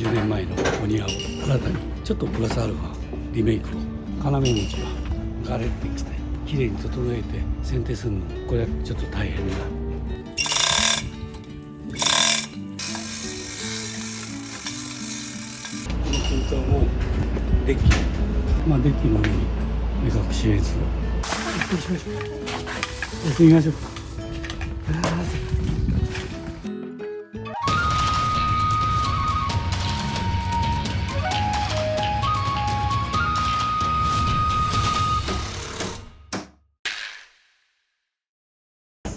10年前のお庭を新たにちょっとプラスアルファリメイクを要餅がガレってきてきれいに整えて剪定するのこれはちょっと大変なこの空間をデッキ、デッキの上に目隠しレンズを休みましょう。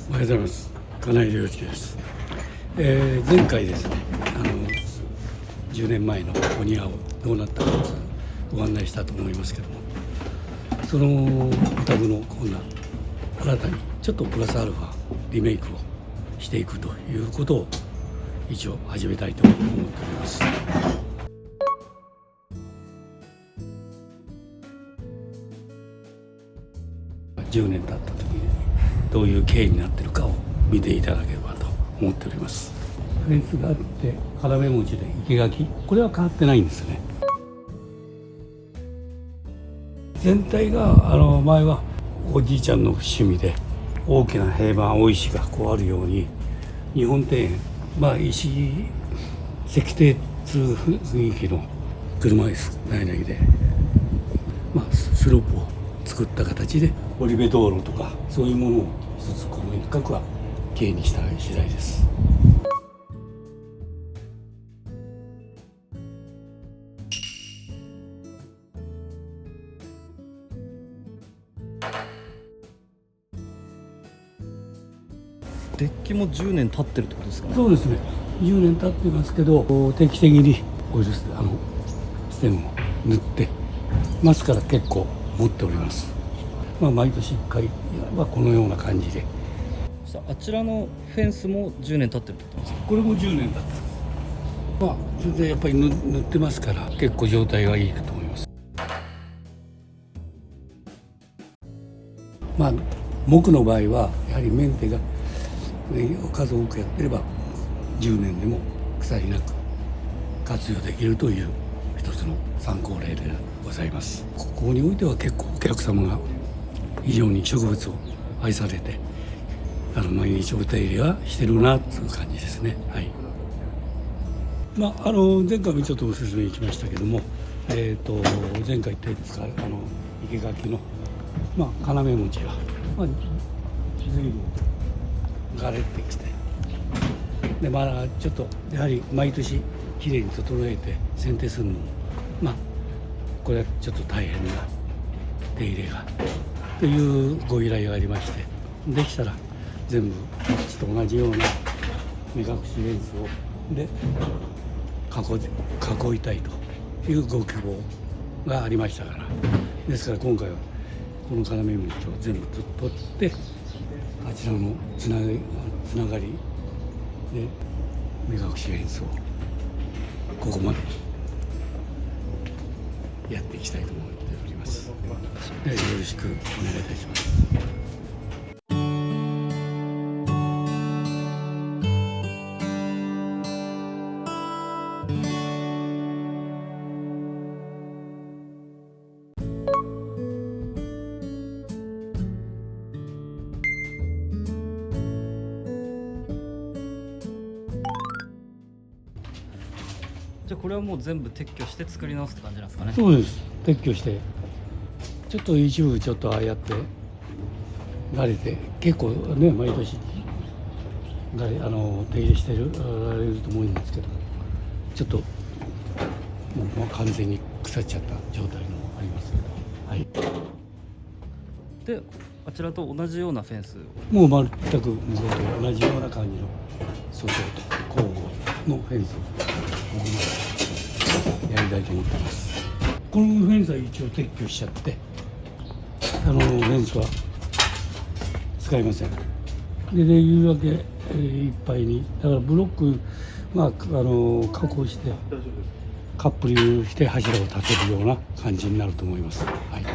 おはようございます。金井良介です。前回ですね、10年前のお庭をどうなったかご案内したと思いますけども、そのお宅のこんな新たにちょっとプラスアルファリメイクをしていくということを一応始めたいと思っております。10年経った時にどういう経緯になっているかを見ていただければと思っております。フェンスがあって要文字で生垣、これは変わってないんですね。全体が前はおじいちゃんの趣味で大きな平板大石がこうあるように日本庭園、石庭雰囲気の車椅子内々で、スロープを作った形で織部道路とかそういうものを一つこの一角は経営にした次第です。デッキも10年経ってるってことですかね。そうですね、10年経ってますけど定期的にオイルステムを塗ってますから結構持っております。毎年1回はこのような感じで。あちらのフェンスも10年経ってるってことですか。これも10年経ってます。全然やっぱり塗ってますから結構状態がいいと思います。木の場合はやはりメンテが数多くやってれば10年でも腐りなく活用できるという一つの参考例でございます。ここにおいては結構お客様が非常に植物を愛されて毎日お手入れはしてるなという感じですね。はい。前回もちょっとご説明しましたけども、前回手使う生垣の要餅は随分ガレってきてでちょっとやはり毎年きれいに整えて剪定するのもこれはちょっと大変な手入れがというご依頼がありまして、できたら全部こっちと同じような目隠しレンズをで囲いたいというご希望がありましたから、ですから今回はこの要餅を全部取ってあちらのつながりで目隠しレンズをここまでやっていきたいと思っております。よろしくお願いいたします。じゃあこれはもう全部撤去して作り直すって感じなんですかね。そうです。撤去してちょっと一部ちょっとああやってガレて結構ね毎年ガレ手入れしてられると思うんですけど、ちょっともう完全に腐っちゃった状態のもありますけど、はい。であちらと同じようなフェンスもう全く向こうと同じような感じの外と交互のフェンスをここまでやりたいと思ってます。このフェンスは一応撤去しちゃってフェンスは使いません。でいうわけいっぱいにだからブロック加工してカップリングして柱を立てるような感じになると思います。はい。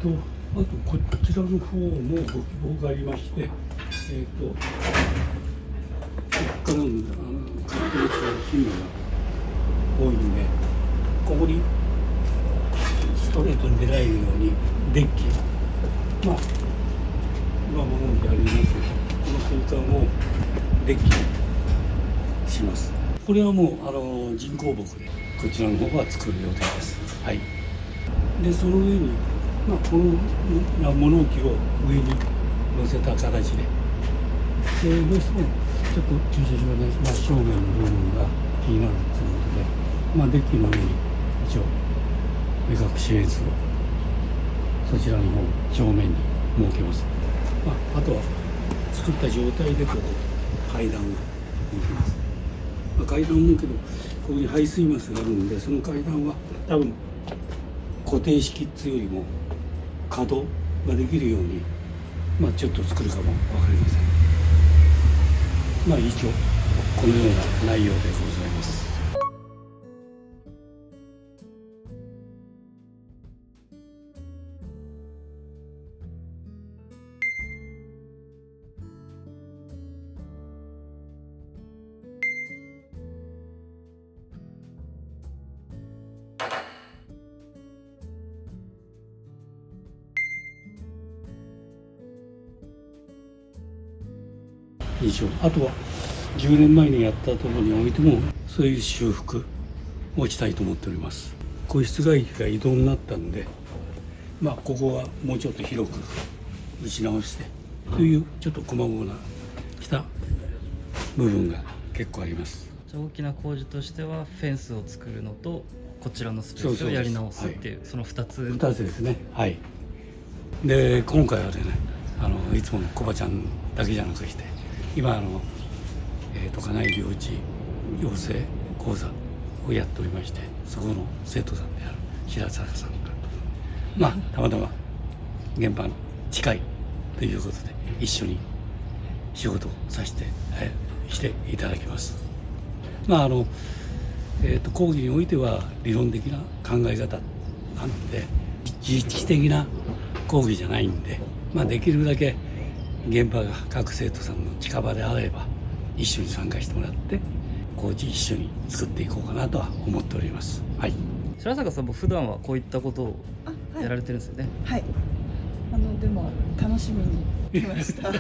あとこちらの方もご希望がありまして、ここからの勝手に頻度が多いんで、ここにストレートに出られるようにデッキ、まあ今ものでありますけど、この空間をデッキにします。これはもう人工木でこちらの方は作る予定です。はい。でその上にこの物置を上に乗せた形で、どうしてもちょっと駐車場の真正面の部分が気になるということで、デッキの上に一応目隠しレンズをそちらの方正面に設けます。あとは作った状態でこう階段を設けます。階段を設けるとここに排水マスがあるので、その階段は多分固定式っつよりも可動ができるように、ちょっと作るかも分かりません。一応このような内容でございます。以上。あとは10年前にやったところにおいてもそういう修復をしたいと思っております。個室外機が移動になったんで、ここはもうちょっと広く打ち直してというちょっと細々なした部分が結構あります。大きな工事としてはフェンスを作るのとこちらのスペースをやり直すっていう、その2つですね。はい。で今回はね、いつものコバちゃんだけじゃなくして、今家内領地養成講座をやっておりまして、そこの生徒さんである白坂さんがたまたま現場近いということで一緒に仕事をさせて、していただきます。講義においては理論的な考え方なので、実地的な講義じゃないんで、できるだけ現場が各生徒さんの近場であれば一緒に参加してもらって工事一緒に作っていこうかなとは思っております。はい。白坂さんも普段はこういったことをやられてるんですよね。はい。でも楽しみに来ました。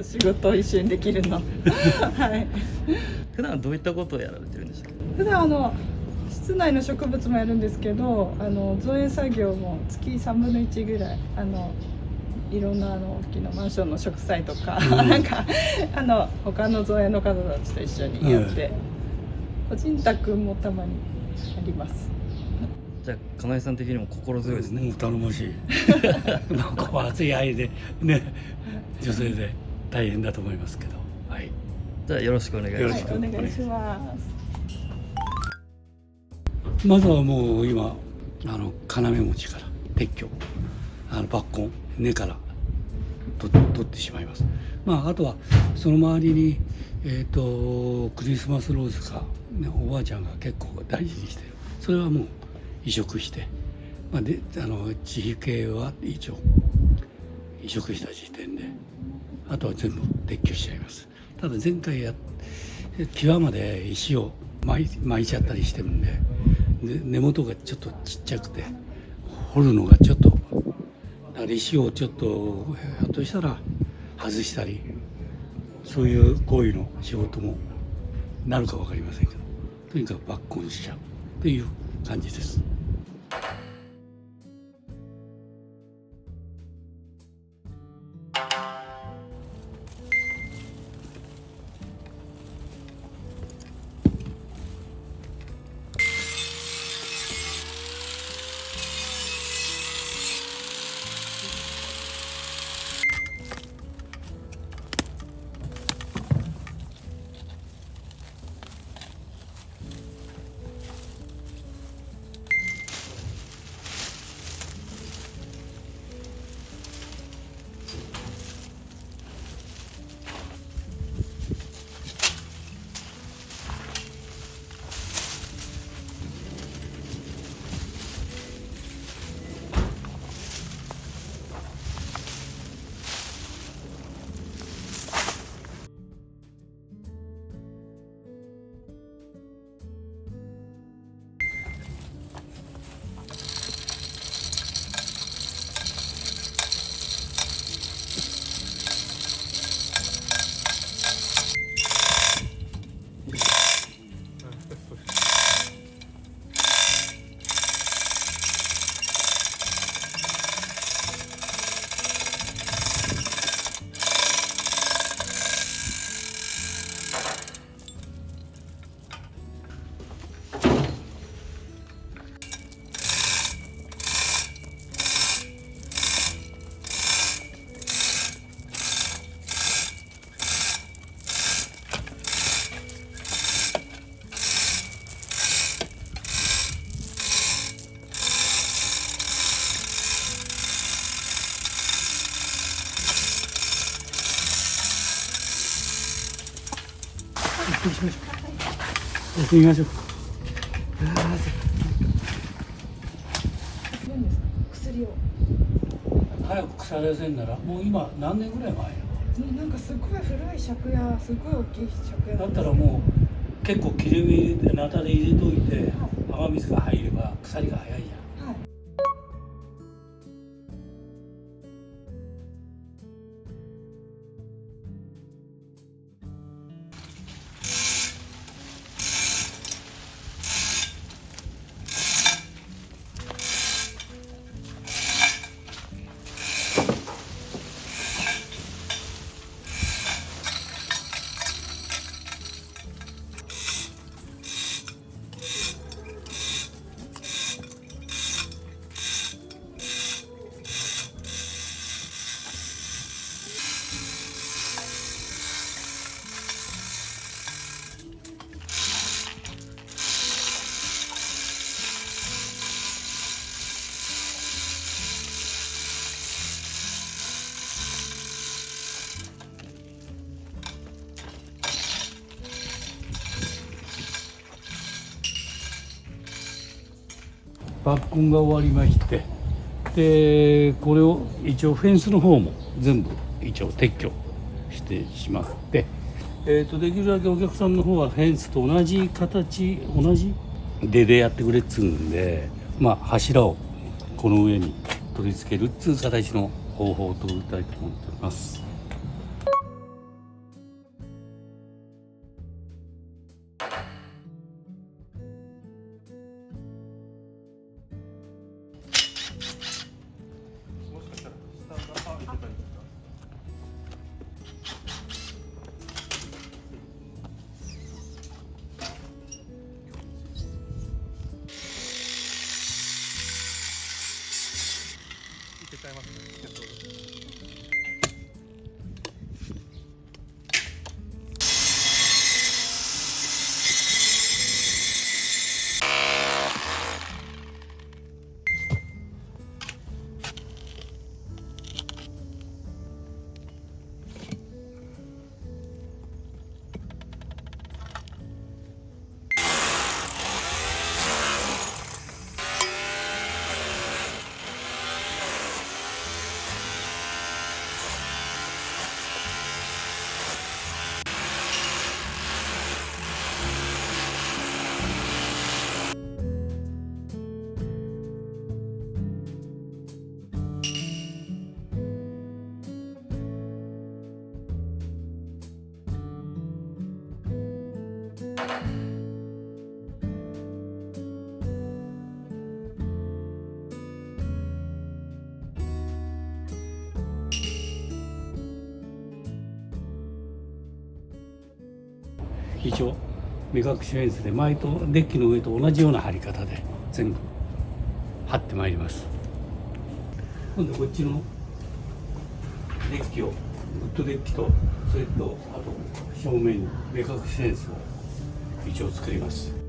仕事を一緒にできるの。はい。普段はどういったことをやられてるんでしたっけ？普段室内の植物もやるんですけど、造園作業も月3分の1ぐらいいろんな大きなマンションの植栽とか、他の造園の方たちと一緒にやって、個人宅もたまにあります。じゃあ金井さん的にも心強いですね。もう頼もしい。ここ暑い愛でね、女性で大変だと思いますけど、はい。じゃあよろしくお願いします。お願いします。まずはもう今要餅から撤去、抜根根から取ってしまいます。あとはその周りにクリスマスローズか、おばあちゃんが結構大事にしてる。それはもう移植して、で地皮系は一応移植した時点であとは全部撤去しちゃいます。ただ前回際まで石を巻いちゃったりしてるんで、根元がちょっとちっちゃくて掘るのがちょっと、だから石をちょっとひょっとしたら外したり、そういう行為の仕事もなるか分かりませんけど、とにかく抜根しちゃうという感じです。休みましょう。休みましょう。何ですか薬を。早く腐らせんならもう今何年ぐらい前や。なんかすごい古い借家、すごい大きい借家だったらもう結構切れ目でナタで入れといて雨水が入れば腐りが早いじゃん。はい。抜根が終わりまして、でこれを一応フェンスの方も全部一応撤去してしまって、できるだけお客さんの方はフェンスと同じ形同じでやってくれっつうんで、柱をこの上に取り付けるっつう形の方法を取りたいと思っております。使いますね。一応目隠しフェンスで前とデッキの上と同じような張り方で全部張ってまいります。今度こっちのデッキをウッドデッキとそれとあと正面に目隠しフェンスを一応作ります。